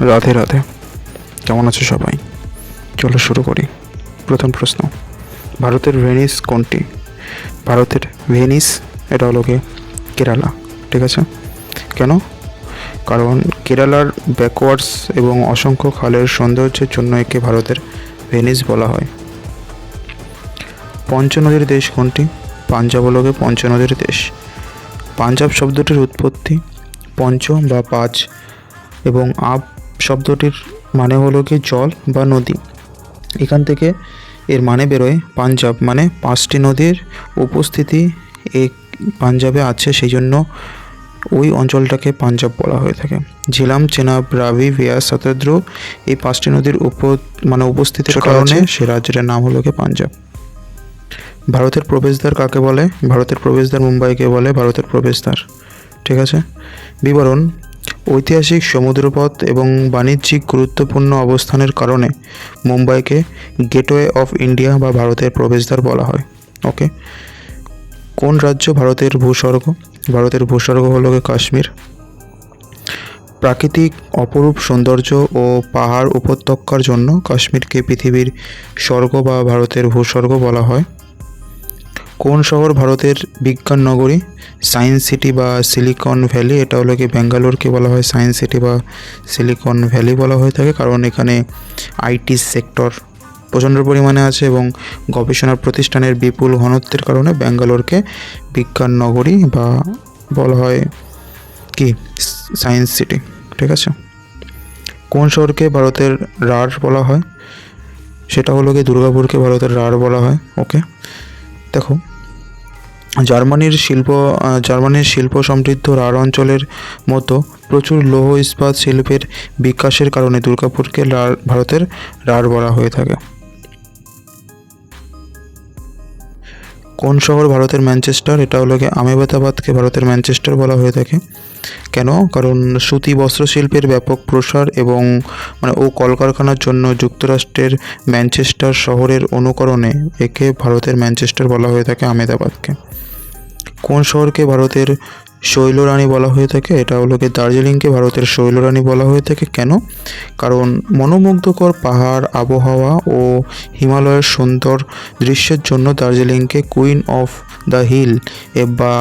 রাধে রাধে। কেমন আছো সবাই? চলো শুরু করি। প্রথম প্রশ্ন, ভারতের ভেনিস কোনটি? ভারতের ভেনিস এটা হলো গিয়ে কেরালা। ঠিক আছে, কেন? কারণ কেরালার ব্যাকওয়ার্ডস এবং অসংখ্য খালের সৌন্দর্যের জন্য একে ভারতের ভেনিস বলা হয়। পঞ্চনদীর দেশ কোনটি? পাঞ্জাব হলো গিয়ে পঞ্চনদীর দেশ। পাঞ্জাব শব্দটির উৎপত্তি পঞ্চ বা পাঁচ এবং আব শব্দটির মানে হলো গিয়ে জল বা নদী। এখান থেকে এর মানে বেরোয় পাঞ্জাব মানে পাঁচটি নদীর উপস্থিতি এই পাঞ্জাবে আছে, সেই জন্য ওই অঞ্চলটাকে পাঞ্জাব বলা হয়ে থাকে। ঝিলাম, চেনাব, রাভি, বিয়াস, শতদ্রু এই পাঁচটি নদীর উপস্থিতির কারণে সে রাজ্যের নাম হলো গিয়ে পাঞ্জাব। ভারতের প্রবেশদ্বার কাকে বলে? ভারতের প্রবেশদ্বার মুম্বাইকে বলে ভারতের প্রবেশদ্বার। ঠিক আছে, বিবরণ: ঐতিহাসিক সমুদ্রপথ এবং বাণিজ্যিক গুরুত্বপূর্ণ অবস্থানের কারণে মুম্বাইকে গেটওয়ে অফ ইন্ডিয়া বা ভারতের প্রবেশদ্বার বলা হয়। ওকে, কোন রাজ্য ভারতের ভূস্বর্গ? ভারতের ভূস্বর্গ হলো গিয়ে কাশ্মীর। প্রাকৃতিক অপরূপ সৌন্দর্য ও পাহাড় উপত্যকার জন্য কাশ্মীরকে পৃথিবীর স্বর্গ বা ভারতের ভূস্বর্গ বলা হয়। কোন শহর ভারতের বিজ্ঞান নগরী? সায়েন্স সিটি বা সিলিকন ভ্যালি। এটা হলো কি ব্যাঙ্গালোরকে বলা হয় সায়েন্স সিটি বা সিলিকন ভ্যালি বলা হয়ে থাকে, কারণ এখানে আইটি সেক্টর প্রচণ্ড পরিমাণে আছে এবং গবেষণা প্রতিষ্ঠানের বিপুল ঘনত্বের কারণে ব্যাঙ্গালোরকে বিজ্ঞান নগরী বা বলা হয় কি সায়েন্স সিটি। ঠিক আছে, কোন শহরকে ভারতের রাঢ় বলা হয়? সেটা হলো কি দুর্গাপুরকে ভারতের রাঢ় বলা হয়। ওকে, দেখো, জার্মানির শিল্প সমৃদ্ধ রাঢ় অঞ্চলের মতো প্রচুর লৌহ ইস্পাত শিল্পের বিকাশের কারণে দুর্গাপুরকে ভারতের রাঢ় বলা হয়ে থাকে। কোন শহর ভারতের ম্যানচেস্টার? এটা হলো গিয়ে আহমেদাবাদকে ভারতের ম্যানচেস্টার বলা হয়ে থাকে। কেন? কারণ সুতি বস্ত্রশিল্পের ব্যাপক প্রসার এবং কলকারখানার জন্য যুক্তরাষ্ট্রের ম্যানচেস্টার শহরের অনুকরণে একে ভারতের ম্যানচেস্টার বলা হয়ে থাকে আহমেদাবাদকে। কোন শহরকে ভারতের শৈলরানি বলা হয়ে থাকে? এটা হলো গিয়ে দার্জিলিংকে ভারতের শৈলরানি বলা হয়ে থাকে। কেন? কারণ মনোমুগ্ধকর পাহাড়, আবহাওয়া ও হিমালয়ের সুন্দর দৃশ্যের জন্য দার্জিলিংকে কুইন অফ দ্য হিল বা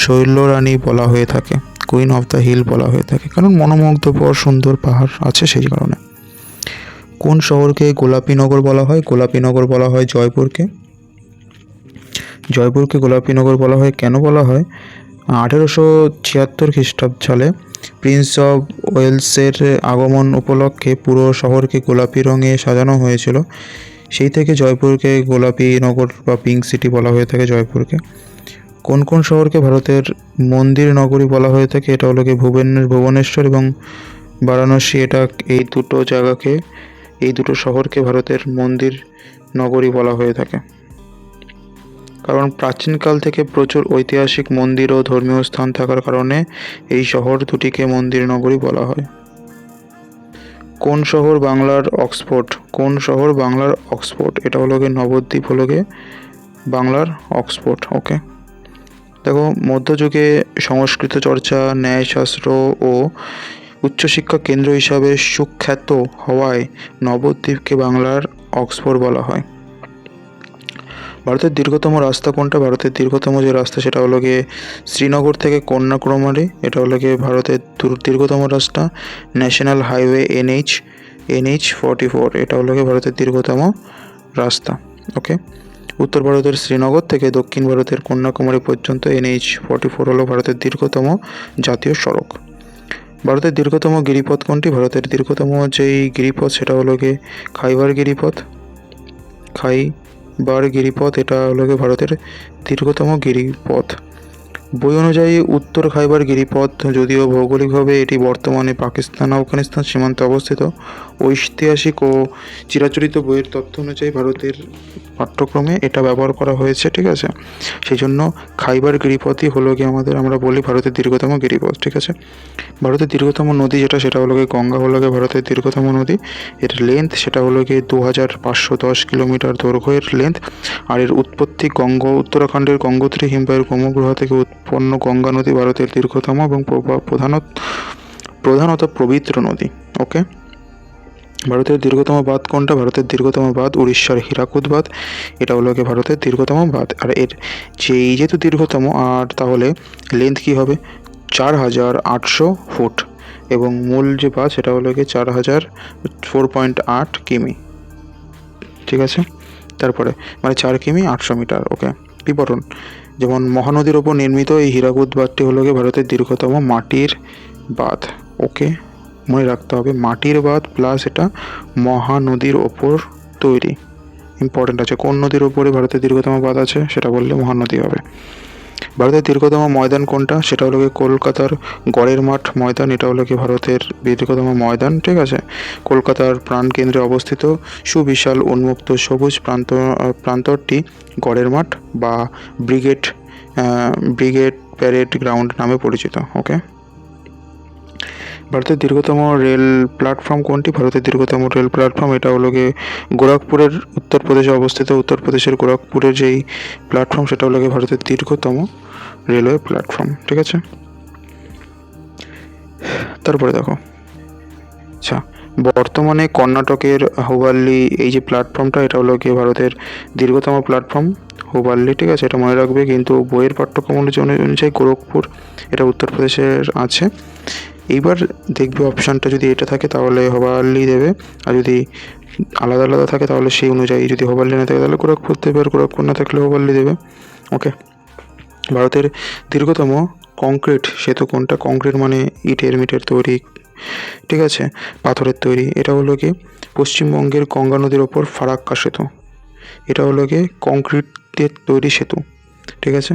শৈলরানি বলা হয়ে থাকে। কুইন অফ দ্য হিল বলা হয়ে থাকে কারণ মনোমুগ্ধকর সুন্দর পাহাড় আছে সেই কারণে। কোন শহরকে গোলাপীনগর বলা হয়? গোলাপীনগর বলা হয় জয়পুরকে। জয়পুরকে গোলাপীনগর বলা হয়। কেন বলা হয়? 1876 খ্রিস্টাব্দ সালে প্রিন্স অফ ওয়েলসের আগমন উপলক্ষে পুরো শহরকে গোলাপি রঙে সাজানো হয়েছিল। সেই থেকে জয়পুরকে গোলাপী নগর বা পিঙ্ক সিটি বলা হয়ে থাকে জয়পুরকে। কোন কোন শহরকে ভারতের মন্দির নগরী বলা হয়ে থাকে? এটা হলো কি ভুবনেশ্বর এবং বারাণসী। এই দুটো শহরকে ভারতের মন্দির নগরী বলা হয়ে থাকে, কারণ প্রাচীনকাল থেকে প্রচুর ঐতিহাসিক মন্দির ও ধর্মীয় স্থান থাকার কারণে এই শহর দুটিকে মন্দির নগরী বলা হয়। কোন শহর বাংলার অক্সফোর্ড? কোন শহর বাংলার অক্সফোর্ড? এটা হলো গিয়ে নবদ্বীপ হলো গিয়ে বাংলার অক্সফোর্ড। ওকে, দেখো, মধ্যযুগে সংস্কৃত চর্চা, ন্যায়শাস্ত্র ও উচ্চশিক্ষা কেন্দ্র হিসাবে সুখ্যাত হওয়ায় নবদ্বীপকে বাংলার অক্সফোর্ড বলা হয়। ভারতের দীর্ঘতম রাস্তা কোনটা? ভারতের দীর্ঘতম যে রাস্তা সেটা হলো গিয়ে শ্রীনগর থেকে কন্যাকুমারী। এটা হলো গিয়ে ভারতের দীর্ঘতম রাস্তা। ন্যাশনাল হাইওয়ে NH 44 এটা হলো গিয়ে ভারতের দীর্ঘতম রাস্তা। ওকে, উত্তর ভারতের শ্রীনগর থেকে দক্ষিণ ভারতের কন্যাকুমারী পর্যন্ত NH 44 হলো ভারতের দীর্ঘতম জাতীয় সড়ক। ভারতের দীর্ঘতম গিরিপথ কোনটি? ভারতের দীর্ঘতম যেই গিরিপথ সেটা হলো গিয়ে খাইবার গিরিপথ। এটা হলো গিয়ে ভারতের দীর্ঘতম গিরিপথ। বই অনুযায়ী উত্তর খাইবার গিরিপথ, যদিও ভৌগোলিকভাবে এটি বর্তমানে পাকিস্তান আফগানিস্তান সীমান্তে অবস্থিত, ঐতিহাসিক ও চিরাচরিত বইয়ের তথ্য অনুযায়ী ভারতের পাঠ্যক্রমে এটা ব্যবহার করা হয়েছে। ঠিক আছে, সেই জন্য খাইবার গিরিপথই হলো গিয়ে আমরা বলি ভারতের দীর্ঘতম গিরিপথ। ঠিক আছে, ভারতের দীর্ঘতম নদী সেটা হলো গিয়ে গঙ্গা হলো গিয়ে ভারতের দীর্ঘতম নদী। এর লেন্থ সেটা হলো গিয়ে 2510 কিলোমিটার দৈর্ঘ্যের লেন্থ। আর এর উৎপত্তি উত্তরাখণ্ডের গঙ্গোত্রী হিমবাহের গোমগ্রহ থেকে উৎপন্ন গঙ্গা নদী ভারতের দীর্ঘতম এবং প্রধানত পবিত্র নদী। ওকে। ভারতের দীর্ঘতম বাঁধ কোনটা? ভারতের দীর্ঘতম বাঁধ উড়িষ্যার হীরাকুদ বাঁধ। এটা হলো গিয়ে ভারতের দীর্ঘতম বাঁধ। আর এর যেহেতু দীর্ঘতম, আর তাহলে লেন্থ কী হবে? 4,800 ফুট। এবং মূল যে বাঁধ সেটা হলো গিয়ে 4.8 কিমি। ঠিক আছে, তারপরে মানে 4 কিমি 800 মিটার। ওকে, বিবরণ। যেমন মহানদীর ওপর নির্মিত এই হীরাকুদ বাঁধটি হলো গিয়ে ভারতের দীর্ঘতম মাটির বাঁধ। ওকে, মনে রাখতে হবে মাটির বাঁধ প্লাস এটা মহানদীর ওপর তৈরি। ইম্পর্টেন্ট আছে, কোন নদীর ওপরে ভারতের দীর্ঘতম বাঁধ আছে সেটা বললে মহানদী হবে। ভারতের দীর্ঘতম ময়দান কোনটা? সেটা হলো গিয়ে কলকাতার গড়ের মাঠ ময়দান। এটা হলো কি ভারতের দীর্ঘতম ময়দান। ঠিক আছে, কলকাতার প্রাণকেন্দ্রে অবস্থিত সুবিশাল উন্মুক্ত সবুজ প্রান্তরটি গড়ের মাঠ বা ব্রিগেড প্যারেড গ্রাউন্ড নামে পরিচিত। ওকে, ভারতের দীর্ঘতম রেল প্ল্যাটফর্ম কোনটি? ভারতের দীর্ঘতম রেল প্ল্যাটফর্ম এটা হলো গিয়ে গোরখপুরের, উত্তরপ্রদেশে অবস্থিত উত্তরপ্রদেশের গোরখপুরের যেই প্ল্যাটফর্ম সেটা হলো গিয়ে ভারতের দীর্ঘতম রেলওয়ে প্ল্যাটফর্ম। ঠিক আছে, তারপরে দেখো, আচ্ছা, বর্তমানে কর্ণাটকের হুবাল্লি এই যে প্ল্যাটফর্মটা এটা হলো গিয়ে ভারতের দীর্ঘতম প্ল্যাটফর্ম হুবাল্লি। ঠিক আছে, এটা মনে রাখবে। কিন্তু বইয়ের পাঠ্যক্রম অনুযায়ী গোরখপুর এটা উত্তরপ্রদেশের আছে। এইবার দেখবে অপশানটা যদি এটা থাকে তাহলে হুবাল্লি দেবে, আর যদি আলাদা আলাদা থাকে তাহলে সেই অনুযায়ী, যদি হুবাল্লি না থাকে তাহলে গোরখপুর দেবে, আর গোরখপুর না থাকলে হুবাল্লি দেবে। ওকে, ভারতের দীর্ঘতম কংক্রিট সেতু কোনটা? কংক্রিট মানে ইটের মিটের তৈরি, ঠিক আছে, পাথরের তৈরি। এটা হলো কি পশ্চিমবঙ্গের গঙ্গা নদীর ওপর ফারাক্কা সেতু। এটা হলো গিয়ে কংক্রিটের তৈরি সেতু। ঠিক আছে,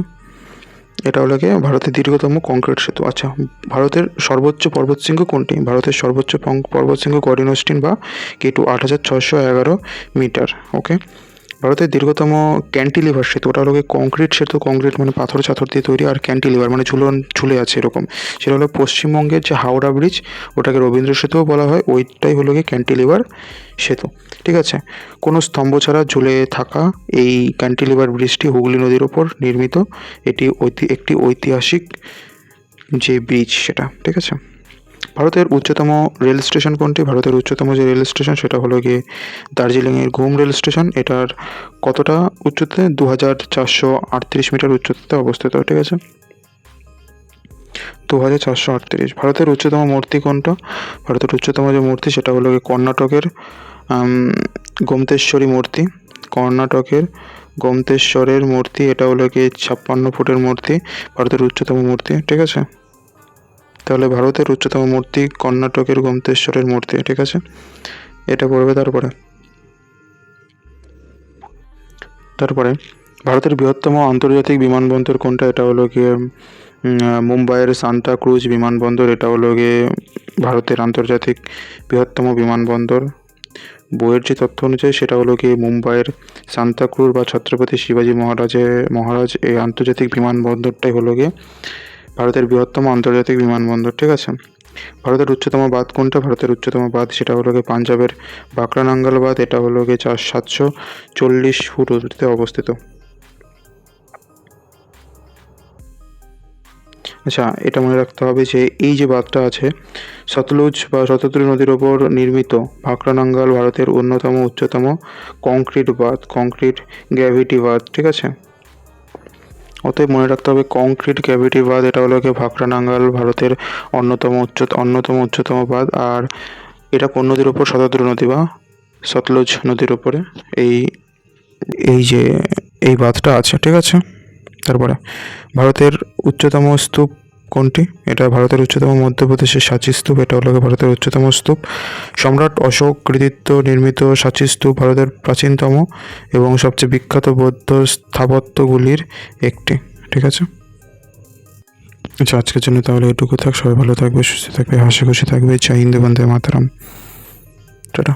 এটা হলো গিয়ে ভারতের দীর্ঘতম কংক্রিট সেতু। আচ্ছা, ভারতের সর্বোচ্চ পর্বতশৃঙ্গ কোনটি? ভারতের সর্বোচ্চ পর্বতশৃঙ্গ গডিন অস্টিন বা K2 8,611 মিটার। ওকে, ভারতের দীর্ঘতম ক্যান্টিলিভার সেতু ওটা হলো গিয়ে কংক্রিট সেতু। কংক্রিট মানে পাথর ছাথর দিয়ে তৈরি, আর ক্যান্টিলিভার মানে ঝুলে আছে এরকম। সেটা হলো পশ্চিমবঙ্গের যে হাওড়া ব্রিজ ওটাকে রবীন্দ্র সেতুও বলা হয়, ওইটাই হলো গিয়ে ক্যান্টিলিভার সেতু। ঠিক আছে, কোনো স্তম্ভ ছাড়া ঝুলে থাকা এই ক্যান্টিলিভার ব্রিজটি হুগলি নদীর ওপর নির্মিত। এটি একটি ঐতিহাসিক যে ব্রিজ সেটা। ঠিক আছে, ভারতের উচ্চতম রেল স্টেশন কোনটি? ভারতের উচ্চতম যে রেল স্টেশন সেটা হলো গিয়ে দার্জিলিংয়ের ঘুম রেল স্টেশন। এটার কতটা উচ্চতাতে? 2,438 মিটার উচ্চতাতে অবস্থিত। ঠিক আছে, 2,438। ভারতের উচ্চতম মূর্তি কোনটা? ভারতের উচ্চতম যে মূর্তি সেটা হলো গিয়ে কর্ণাটকের গোমতেশ্বরী মূর্তি। কর্ণাটকের গোমতেশ্বরের মূর্তি, এটা হলো গিয়ে 56 ফুটের মূর্তি, ভারতের উচ্চতম মূর্তি। ঠিক আছে, তাহলে ভারতের উচ্চতম মূর্তি কর্ণাটকের গোমতেশ্বরের মূর্তি। ঠিক আছে, এটা পড়বে। তারপরে ভারতের বৃহত্তম আন্তর্জাতিক বিমানবন্দর কোনটা? এটা হলো গিয়ে মুম্বাইয়ের সান্তা ক্রুজ বিমানবন্দর। এটা হলো গিয়ে ভারতের আন্তর্জাতিক বৃহত্তম বিমানবন্দর। বইয়ের যে তথ্য অনুযায়ী সেটা হলো গিয়ে মুম্বাইয়ের সান্তা ক্রুজ বা ছত্রপতি শিবাজী মহারাজ এই আন্তর্জাতিক বিমানবন্দরটাই হলো গিয়ে ভারতের বৃহত্তম আন্তর্জাতিক বিমানবন্দর। ঠিক আছে, ভারতের উচ্চতম বাঁধ কোনটা? ভারতের উচ্চতম বাঁধ সেটা হলো গিয়ে পাঞ্জাবের বাকরা নাঙ্গাল বাঁধ। এটা হলো গিয়ে 740 ফুট উঁচুতে অবস্থিত। আচ্ছা, এটা মনে রাখতে হবে যে এই যে বাঁধটা আছে সতলুজ বা শতদ্রু নদীর ওপর নির্মিত ভাকরা নাঙ্গাল ভারতের অন্যতম উচ্চতম কংক্রিট বাঁধ, কংক্রিট গ্র্যাভিটি বাঁধ। ঠিক আছে, অতএব মনে রাখতে হবে কংক্রিট গ্র্যাভিটি বাঁধ এটা হলো গিয়ে ভাকরা নাঙ্গাল ভারতের অন্যতম উচ্চতম বাঁধ। আর এটা কোন নদীর ওপর? শতদ্রু নদী বা সতলুজ নদীর ওপরে এই এই যে এই বাঁধটা আছে। ঠিক আছে, তারপরে ভারতের উচ্চতম স্তূপ কোনটি? এটা ভারতের উচ্চতম মধ্যপ্রদেশের সাঁচি স্তূপ। এটা হলো ভারতের উচ্চতম স্তূপ। সম্রাট অশোক কৃতিত্ব নির্মিত সাঁচি স্তূপ ভারতের প্রাচীনতম এবং সবচেয়ে বিখ্যাত বৌদ্ধ স্থাপত্যগুলির একটি। ঠিক আছে, আচ্ছা, আজকের জন্য তাহলে এটুকু থাক। সবাই ভালো থাকবে, সুস্থ থাকবে, হাসি খুশি থাকবে। জয় হিন্দ, বন্দে মাতরম, টাটা।